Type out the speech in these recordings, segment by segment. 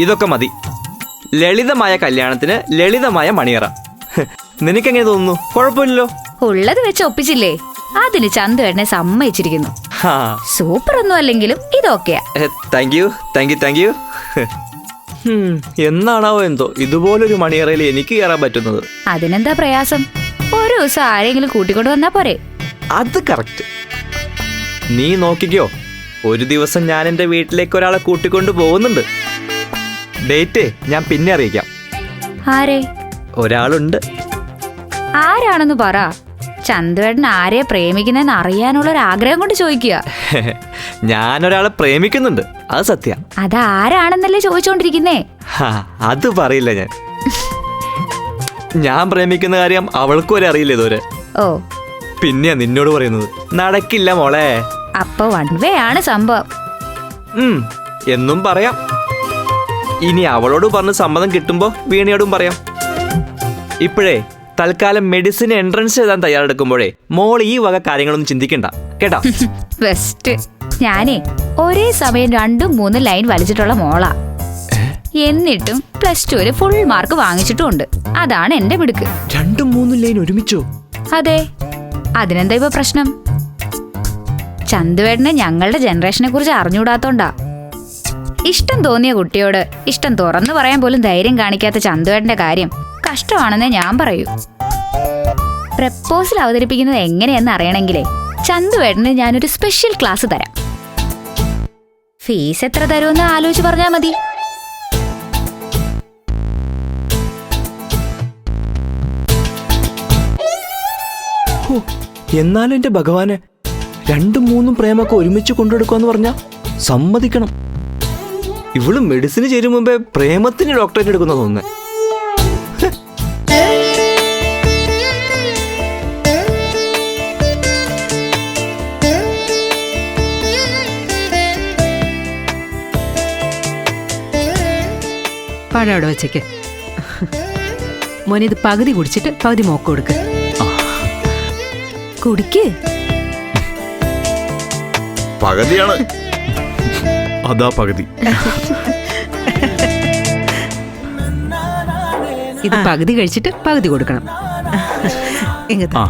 ഇതൊക്കെ മതി. ലളിതമായ കല്യാണത്തിന് ലളിതമായ മണിയറ. നിനക്കെങ്ങനെ തോന്നുന്നു? കുഴപ്പമില്ലല്ലോ. ഉള്ളത് വെച്ച് ഒപ്പിച്ചില്ലേ? അതിന് ചന്തുവേട്ടനെ സമ്മതിച്ചിരിക്കുന്നു. സൂപ്പർ ഒന്നും അല്ലെങ്കിലും ഇതൊക്കെയാ. Thank you thank you thank you. എന്നാണാവോ എന്തോ ഇതുപോലൊരു മണിയറയിൽ എനിക്ക് കയറാൻ പറ്റുന്നത്. അതിനെന്താ പ്രയാസം? ഒരു ദിവസം ആരെങ്കിലും കൂട്ടിക്കൊണ്ട് വന്നാ പോരെ? അത് കറക്റ്റ്. നീ നോക്കിക്കോ, ഒരു ദിവസം ഞാൻ എന്റെ വീട്ടിലേക്ക് ഒരാളെ കൂട്ടിക്കൊണ്ട് പോകുന്നുണ്ട്. ഡേറ്റ് ഞാൻ പിന്നെ അറിയിക്കാം. ആരെ? ഒരാളുണ്ട്. ആരാണെന്ന് പറ. ചന്തുവേട്ടൻ ആരെയാ പ്രേമിക്കുന്നെന്ന് അറിയാനുള്ളൊരാഗ്രഹം കൊണ്ട് ചോദിക്കുക. ഞാനൊരാളെ പ്രേമിക്കുന്നുണ്ട്, അത് സത്യം. അതാരാണെന്നല്ലേ ചോദിച്ചോണ്ടിരിക്കുന്നേ? അത് പറയില്ല ഞാൻ. ഞാൻ പ്രേമിക്കുന്ന കാര്യം അവൾക്കും വരെ അറിയില്ല ഇതുവരെ. ഓ, പിന്നെയാ നിന്നോട് പറയുന്നത്. നടക്കില്ല മോളെ. അപ്പൊ വൺ വേ ആണ് സംഭവം. എന്നും പറയാം. ഇനി അവളോട് പറഞ്ഞ് സമ്മതം കിട്ടുമ്പോ വീണയോടും പറയാം. ഇപ്പോഴേ തൽക്കാലം മെഡിസിൻ എൻട്രൻസ് എഴുതാൻ തയ്യാറെടുക്കുമ്പോഴേ മോൾ ഈ വക കാര്യങ്ങളൊന്നും ചിന്തിക്കണ്ട കേട്ടോ. ബെസ്റ്റ്. ഞാനേ ഒരേ സമയം 2-3 ലൈൻ വലിച്ചിട്ടുള്ള മോളാ. എന്നിട്ടും +2 ഫുൾ മാർക്ക് വാങ്ങിച്ചിട്ടുമുണ്ട്. അതാണ് എന്റെ മിടുക്ക്. 2-3 ലൈൻ ഒരുമിച്ചോ? അതെ. അതിനെന്താ ഇപ്പൊ പ്രശ്നം? ചന്തുവേട്ടന് ഞങ്ങളുടെ ജനറേഷനെ കുറിച്ച് അറിഞ്ഞുകൂടാത്തോണ്ടാ. ഇഷ്ടം തോന്നിയ കുട്ടിയോട് ഇഷ്ടം തുറന്നു പറയാൻ പോലും ധൈര്യം കാണിക്കാത്ത ചന്തുവേട്ടന്റെ കാര്യം കഷ്ടമാണെന്നേ ഞാൻ പറയൂ. പ്രപ്പോസൽ അവതരിപ്പിക്കുന്നത് എങ്ങനെയെന്ന് അറിയണമെങ്കിലേ ചന്തുവേട്ടന് ഞാനൊരു സ്പെഷ്യൽ ക്ലാസ് തരാം. ഫീസ് എത്ര തരുമെന്ന് ആലോചിച്ച് പറഞ്ഞാ മതി. എന്നാലും എന്റെ ഭഗവാന് 2-3 പ്രേമൊക്കെ ഒരുമിച്ച് കൊണ്ടുകൊടുക്കാന്ന് പറഞ്ഞാ സമ്മതിക്കണം. ഇവള് മെഡിസിന് ചേരും മുമ്പേ പ്രേമത്തിന് ഡോക്ടറേറ്റ് എടുക്കുന്ന തോന്നുന്നേ. പഴം അവിടെ വെച്ചേക്ക്. മോനിത് പകുതി കുടിച്ചിട്ട് പകുതി മോക്ക് കൊടുക്ക്. കുടിക്ക്. പകുതിയാണ്. അതാ പകുതി. ഇത് പകുതി കഴിച്ചിട്ട് പകുതി കൊടുക്കണം. എങ്ങത്താ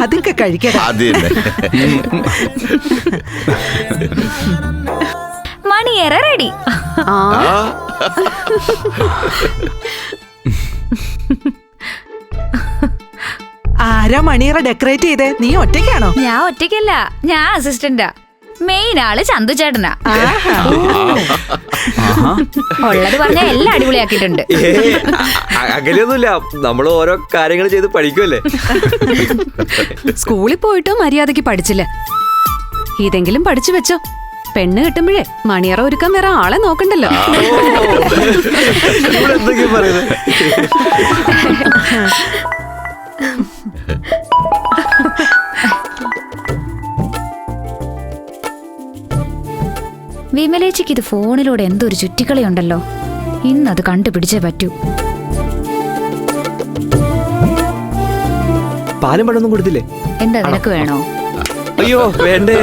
അതൊക്കെ കഴിക്കട്ടെ. മണിയറ റെഡി. ആരാ മണിയറ ഡെക്കറേറ്റ് ചെയ്തേ? നീ ഒറ്റയ്ക്കാണോ? ഞാൻ ഒറ്റയ്ക്കല്ല, ഞാൻ അസിസ്റ്റന്റാ. മെയിൻ ആള് ചന്തു ചേട്ടനാ. ഉള്ളത് പറഞ്ഞ എല്ലാം അടിപൊളിയാക്കിയിട്ടുണ്ട്. അങ്ങനെയൊന്നുമില്ല, നമ്മൾ ഓരോ കാര്യങ്ങൾ ചെയ്ത് പഠിക്കുമല്ലേ. സ്കൂളിൽ പോയിട്ട് മര്യാദക്ക് പഠിച്ചില്ല. ഇതെങ്കിലും പഠിച്ചു വെച്ചോ. പെണ്ണ് കിട്ടുമ്പോഴേ മണിയറ ഒരുക്കാൻ വേറെ ആളെ നോക്കണ്ടല്ലോ. എന്തൊക്കെയാ പറയുന്നത്? വിമലേച്ചിക്ക് ഇത് ഫോണിലൂടെ എന്തൊരു ചുറ്റിക്കളിയുണ്ടല്ലോ. ഇന്നത് കണ്ടുപിടിച്ചേ പറ്റൂ. പാലും പഴമൊന്നും കൊടുത്തില്ലേ? എന്താ നിനക്ക് വേണോ? അയ്യോ വേണ്ടേ.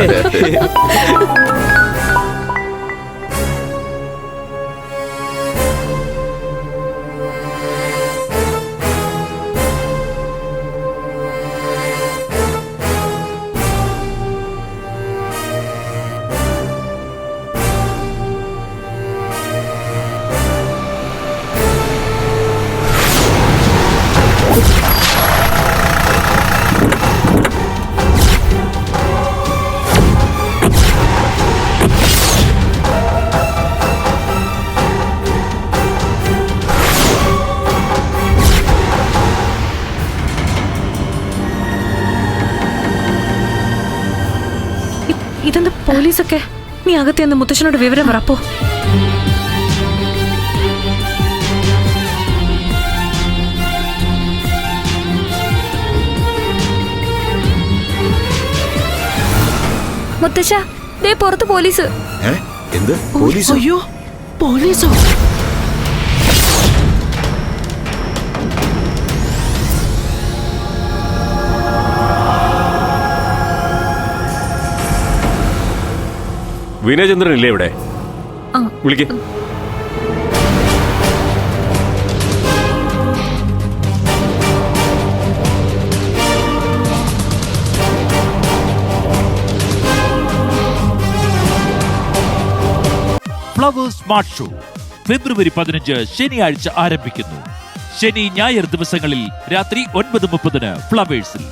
ഇതെന്താ പോലീസൊക്കെ? നീ അകത്ത് മുത്തശ്ശനോട് വിവരം പറപ്പോ. മുത്തശ്ശ, ദേ പുറത്ത് പോലീസ്. എന്ത് പോലീസോ? അയ്യോ, പോലീസോ? വിനയചന്ദ്രൻ ഇല്ലേ ഇവിടെ? വിളിക്ക്. ഫ്ലവേഴ്സ് സ്മാർട്ട് ഷോ ഫെബ്രുവരി 15 ശനിയാഴ്ച ആരംഭിക്കുന്നു. ശനി ഞായർ ദിവസങ്ങളിൽ രാത്രി 9:30 ഫ്ലവേഴ്സിൽ.